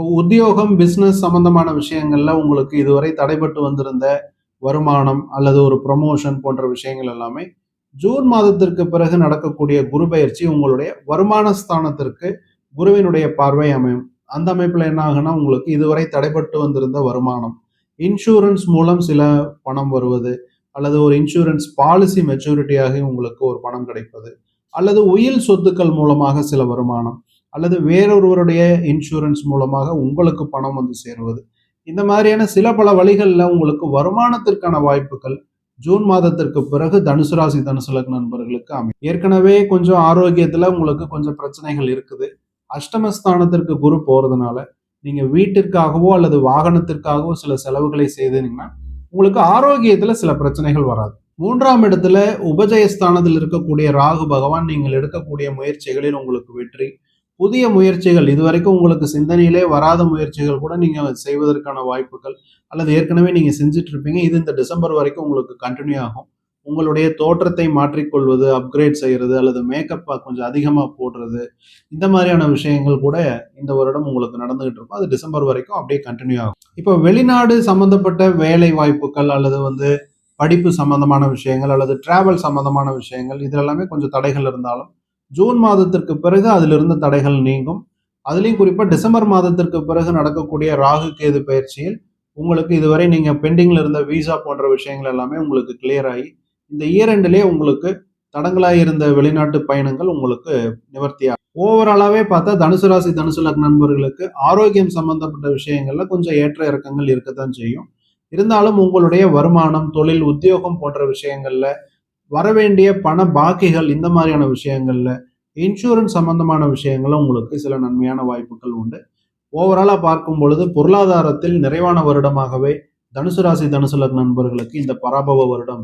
இப்போ உத்தியோகம், பிசினஸ் சம்பந்தமான விஷயங்கள்ல உங்களுக்கு இதுவரை தடைபட்டு வந்திருந்த வருமானம் அல்லது ஒரு ப்ரமோஷன் போன்ற விஷயங்கள் எல்லாமே ஜூன் மாதத்திற்கு பிறகு நடக்கக்கூடிய குரு பெயர்ச்சி உங்களுடைய வருமான ஸ்தானத்திற்கு குருவினுடைய பார்வை அமையும். அந்த அமைப்புல என்ன ஆகுன்னா, உங்களுக்கு இதுவரை தடைபட்டு வந்திருந்த வருமானம், இன்சூரன்ஸ் மூலம் சில பணம் வருவது, அல்லது ஒரு இன்சூரன்ஸ் பாலிசி மெச்சூரிட்டி ஆகி உங்களுக்கு ஒரு பணம் கிடைப்பது, அல்லது உயில் சொத்துக்கள் மூலமாக சில வருமானம், அல்லது வேறொருவருடைய இன்சூரன்ஸ் மூலமாக உங்களுக்கு பணம் வந்து சேருவது. இந்த மாதிரியான சில பல வழிகள்ல உங்களுக்கு வருமானத்திற்கான வாய்ப்புகள் ஜூன் மாதத்திற்கு பிறகு தனுசு ராசி, தனுசு லக்ன நண்பர்களுக்கு அமையும். ஏற்கனவே கொஞ்சம் ஆரோக்கியத்துல உங்களுக்கு கொஞ்சம் பிரச்சனைகள் இருக்குது. அஷ்டமஸ்தானத்திற்கு குரு போறதுனால நீங்க வீட்டிற்காகவோ அல்லது வாகனத்திற்காகவோ சில செலவுகளை செய்தீங்கன்னா உங்களுக்கு ஆரோக்கியத்துல சில பிரச்சனைகள் வராது. 3ஆம் இடத்துல உபஜயஸ்தானத்தில் இருக்கக்கூடிய ராகு பகவான் நீங்கள் எடுக்கக்கூடிய முயற்சிகளில் உங்களுக்கு வெற்றி, புதிய முயற்சிகள், இதுவரைக்கும் உங்களுக்கு சிந்தனையிலே வராத முயற்சிகள் கூட நீங்க செய்வதற்கான வாய்ப்புகள், அல்லது ஏற்கனவே நீங்க செஞ்சுட்டு இருப்பீங்க, இது இந்த டிசம்பர் வரைக்கும் உங்களுக்கு கண்டினியூ ஆகும். உங்களுடைய தோற்றத்தை மாற்றிக்கொள்வது, அப்கிரேட் செய்யறது, அல்லது மேக்கப் கொஞ்சம் அதிகமா போடுறது, இந்த மாதிரியான விஷயங்கள் கூட இந்த வருடம் உங்களுக்கு நடந்துகிட்டு இருக்கும். அது டிசம்பர் வரைக்கும் அப்படியே கண்டினியூ ஆகும். இப்போ வெளிநாடு சம்பந்தப்பட்ட வேலை வாய்ப்புகள், அல்லது படிப்பு சம்பந்தமான விஷயங்கள், அல்லது டிராவல் சம்பந்தமான விஷயங்கள், இது எல்லாமே கொஞ்சம் தடைகள் இருந்தாலும் ஜூன் மாதத்திற்கு பிறகு அதிலிருந்த தடைகள் நீங்கும். அதுலயும் குறிப்பா டிசம்பர் மாதத்திற்கு பிறகு நடக்கக்கூடிய ராகு கேது பயிற்சியில் உங்களுக்கு இதுவரை நீங்க பெண்டிங்ல இருந்த விசா போன்ற விஷயங்கள் எல்லாமே உங்களுக்கு கிளியர் ஆகி இந்த இயர் உங்களுக்கு தடங்களாய் இருந்த வெளிநாட்டு பயணங்கள் உங்களுக்கு நிவர்த்தியாகும். ஓவராலாவே பார்த்தா தனுசு ராசி, தனுசு லக்ன நண்பர்களுக்கு ஆரோக்கியம் சம்பந்தப்பட்ட விஷயங்கள்ல கொஞ்சம் ஏற்ற இறக்கங்கள் இருக்கத்தான் செய்யும். இருந்தாலும் உங்களுடைய வருமானம், தொழில், உத்தியோகம் போன்ற விஷயங்கள்ல வரவேண்டிய பண பாக்கிகள், இந்த மாதிரியான விஷயங்கள்ல, இன்சூரன்ஸ் சம்பந்தமான விஷயங்கள்ல உங்களுக்கு சில நன்மையான வாய்ப்புகள் உண்டு. ஓவராலா பார்க்கும் பொழுது பொருளாதாரத்தில் நிறைவான வருடமாகவே தனுசு ராசி, தனுசு லக்ன நண்பர்களுக்கு இந்த பராபவ வருடம்